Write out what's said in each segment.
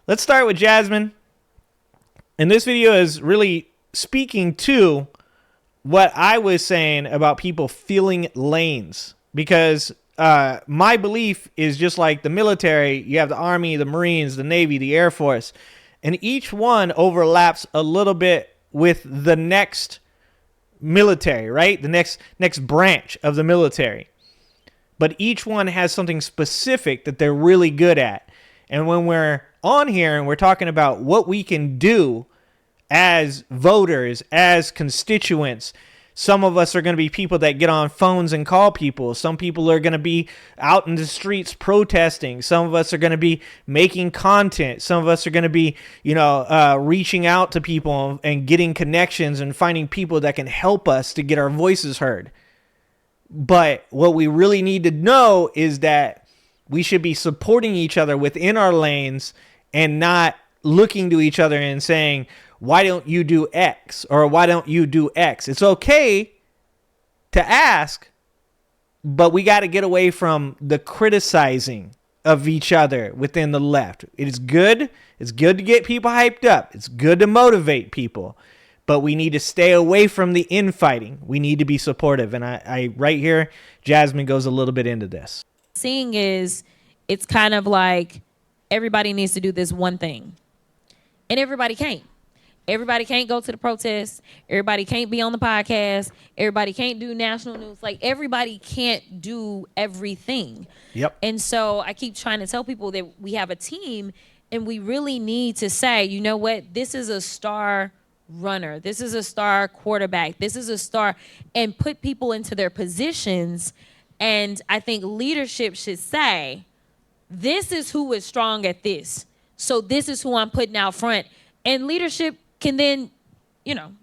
Let's start with Jasmine. And this video is really speaking to what I was saying about people filling lanes. Because my belief is just like the military. You have the Army, the Marines, the Navy, the Air Force. And each one overlaps a little bit with the next military, right? The next branch of the military. But each one has something specific that they're really good at. And when we're on here and we're talking about what we can do as voters, as constituents, some of us are going to be people that get on phones and call people. Some people are going to be out in the streets protesting. Some of us are going to be making content. Some of us are going to be, reaching out to people and getting connections and finding people that can help us to get our voices heard. But what we really need to know is that we should be supporting each other within our lanes and not looking to each other and saying, why don't you do X or why don't you do X? It's okay to ask, but we got to get away from the criticizing of each other within the left. It is good. It's good to get people hyped up. It's good to motivate people, but we need to stay away from the infighting. We need to be supportive. And I right here, Jasmine goes a little bit into this. Seeing is, it's kind of like everybody needs to do this one thing, and everybody can't. Everybody can't go to the protests. Everybody can't be on the podcast. Everybody can't do national news. Like, everybody can't do everything. Yep. And so I keep trying to tell people that we have a team, and we really need to say, you know what, this is a star runner. This is a star quarterback. This is a star, and put people into their positions. And I think leadership should say, this is who is strong at this. So this is who I'm putting out front. And leadership can then,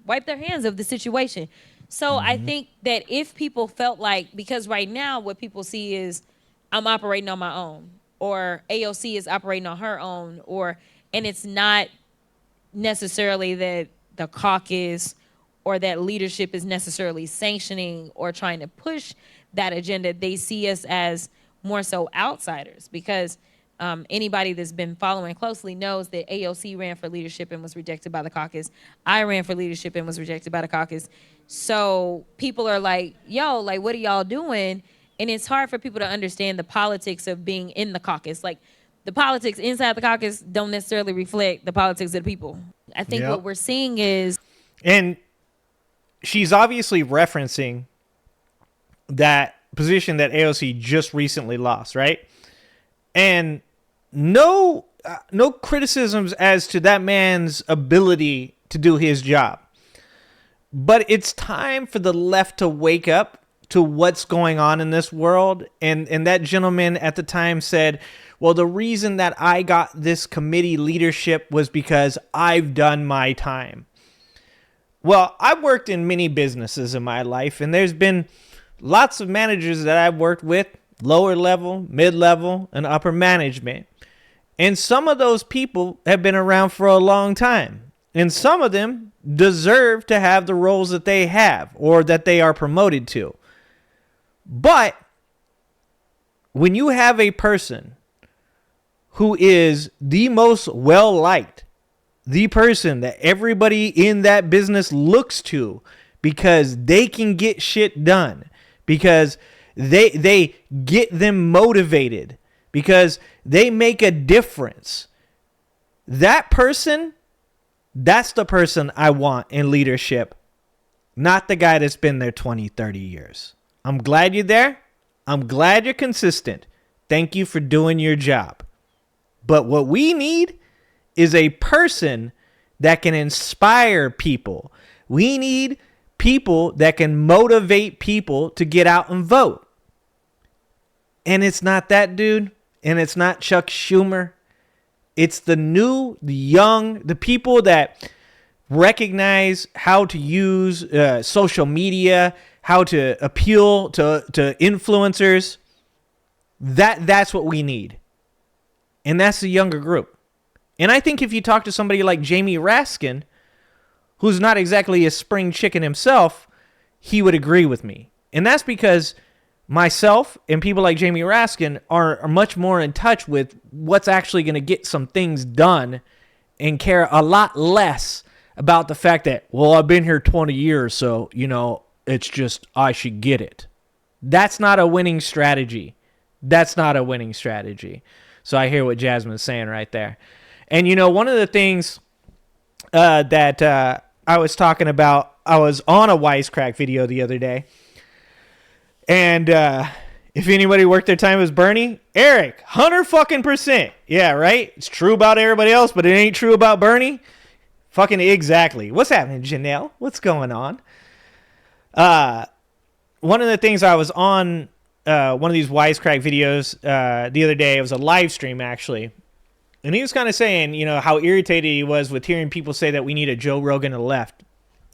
wipe their hands of the situation. So I think that if people felt like, because right now what people see is I'm operating on my own, or AOC is operating on her own, and it's not necessarily that the caucus or that leadership is necessarily sanctioning or trying to push that agenda. They see us as more so outsiders, because anybody that's been following closely knows that AOC ran for leadership and was rejected by the caucus. I ran for leadership and was rejected by the caucus. So people are like, yo, like, what are y'all doing? And it's hard for people to understand the politics of being in the caucus. Like, the politics inside the caucus don't necessarily reflect the politics of the people. I think what we're seeing is... And she's obviously referencing that position that AOC just recently lost, right? And no criticisms as to that man's ability to do his job. But it's time for the left to wake up to what's going on in this world. And that gentleman at the time said, well, the reason that I got this committee leadership was because I've done my time. Well, I've worked in many businesses in my life, and there's been lots of managers that I've worked with, lower level, mid-level, and upper management. And some of those people have been around for a long time. And some of them deserve to have the roles that they have or that they are promoted to. But when you have a person who is the most well-liked, the person that everybody in that business looks to because they can get shit done, because they get them motivated, because they make a difference. That person, that's the person I want in leadership, not the guy that's been there 20, 30 years. I'm glad you're there. I'm glad you're consistent. Thank you for doing your job. But what we need is a person that can inspire people. We need people that can motivate people to get out and vote. And it's not that dude, and it's not Chuck Schumer. It's the new, the young, the people that recognize how to use social media, how to appeal to influencers. That's what we need. And that's the younger group. And I think if you talk to somebody like Jamie Raskin, who's not exactly a spring chicken himself, he would agree with me. And that's because myself and people like Jamie Raskin are much more in touch with what's actually going to get some things done and care a lot less about the fact that, well, I've been here 20 years, so, it's just I should get it. That's not a winning strategy. That's not a winning strategy. So I hear what Jasmine's saying right there. And, one of the things that I was talking about, I was on a Wisecrack video the other day. And if anybody worked their time as Bernie, Eric, 100% Yeah, right? It's true about everybody else, but it ain't true about Bernie. Fucking exactly. What's happening, Janelle? What's going on? One of the things I was on one of these Wisecrack videos the other day, it was a live stream actually, and he was kind of saying, how irritated he was with hearing people say that we need a Joe Rogan to the left.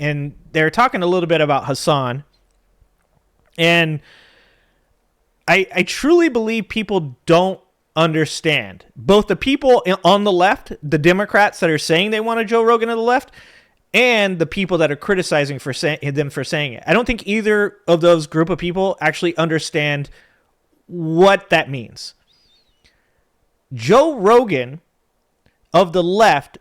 And they're talking a little bit about Hassan. And I truly believe people don't understand. Both the people on the left, the Democrats that are saying they want a Joe Rogan to the left, and the people that are criticizing them for saying it. I don't think either of those group of people actually understand what that means. Joe Rogan of the left,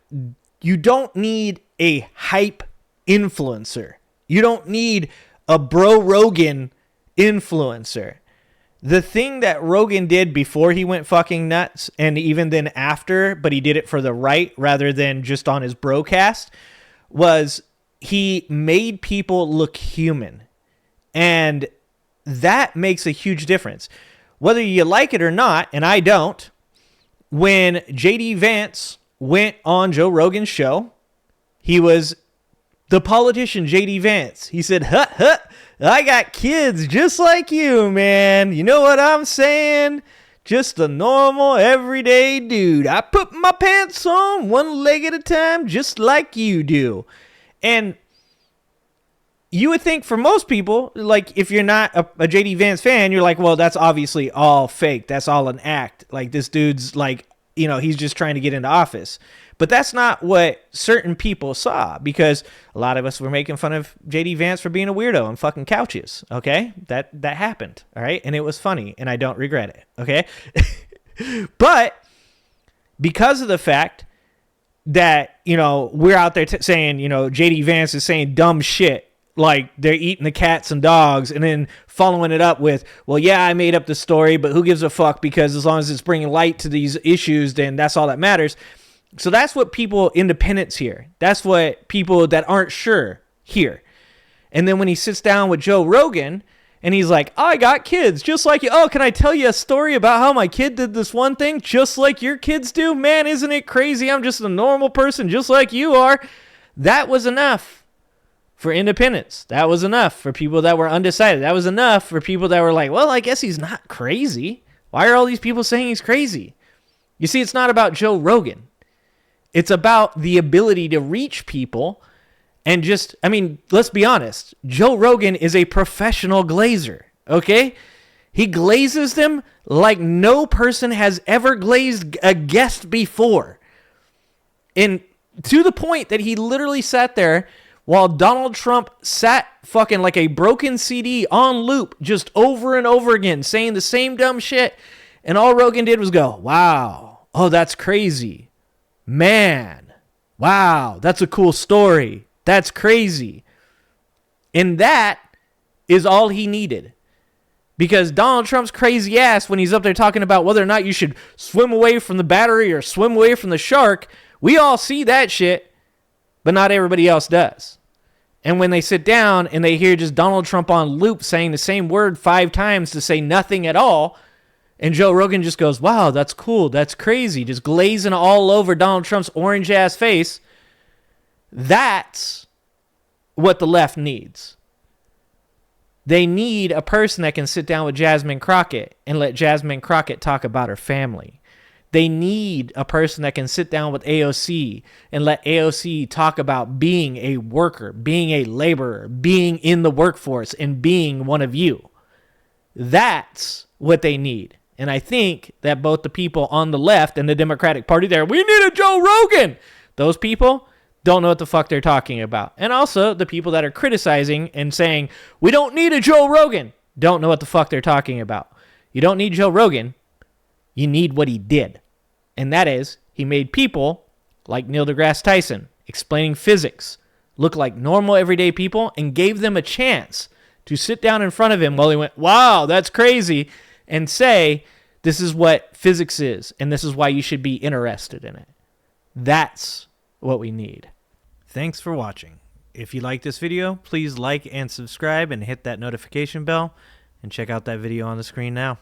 you don't need a hype influencer. You don't need a bro Rogan influencer. The thing that Rogan did before he went fucking nuts, and even then after, but he did it for the right rather than just on his broadcast, was he made people look human. And that makes a huge difference. Whether you like it or not, and I don't, when J.D. Vance went on Joe Rogan's show, he was the politician J.D. Vance. He said, I got kids just like you, man. You know what I'm saying? Just a normal, everyday dude. I put my pants on one leg at a time, just like you do. And you would think for most people, like if you're not a J.D. Vance fan, you're like, well, that's obviously all fake. That's all an act. Like this dude's like, he's just trying to get into office. But that's not what certain people saw, because a lot of us were making fun of J.D. Vance for being a weirdo on fucking couches, okay? That happened, all right? And it was funny, and I don't regret it, okay? But because of the fact that, we're out there saying, J.D. Vance is saying dumb shit, like they're eating the cats and dogs, and then following it up with, well, yeah, I made up the story, but who gives a fuck, because as long as it's bringing light to these issues, then that's all that matters. So that's what people, independents hear. That's what people that aren't sure hear. And then when he sits down with Joe Rogan and he's like, I got kids just like you. Oh, can I tell you a story about how my kid did this one thing just like your kids do? Man, isn't it crazy? I'm just a normal person just like you are. That was enough for independents. That was enough for people that were undecided. That was enough for people that were like, well, I guess he's not crazy. Why are all these people saying he's crazy? You see, it's not about Joe Rogan. It's about the ability to reach people and just, let's be honest. Joe Rogan is a professional glazer, okay? He glazes them like no person has ever glazed a guest before. And to the point that he literally sat there while Donald Trump sat fucking like a broken CD on loop just over and over again saying the same dumb shit. And all Rogan did was go, wow, oh, that's crazy. Man, wow, that's a cool story. That's crazy. And that is all he needed. Because Donald Trump's crazy ass, when he's up there talking about whether or not you should swim away from the battery or swim away from the shark, we all see that shit, but not everybody else does. And when they sit down and they hear just Donald Trump on loop saying the same word 5 times to say nothing at all, and Joe Rogan just goes, wow, that's cool, that's crazy, just glazing all over Donald Trump's orange-ass face, that's what the left needs. They need a person that can sit down with Jasmine Crockett and let Jasmine Crockett talk about her family. They need a person that can sit down with AOC and let AOC talk about being a worker, being a laborer, being in the workforce, and being one of you. That's what they need. And I think that both the people on the left and the Democratic Party there, we need a Joe Rogan. Those people don't know what the fuck they're talking about. And also the people that are criticizing and saying, we don't need a Joe Rogan. don't know what the fuck they're talking about. You don't need Joe Rogan. You need what he did. And that is, he made people like Neil deGrasse Tyson explaining physics look like normal everyday people and gave them a chance to sit down in front of him while he went, wow, that's crazy, and say, this is what physics is, and this is why you should be interested in it. That's what we need. Thanks for watching. If you like this video, please like and subscribe and hit that notification bell, and check out that video on the screen now.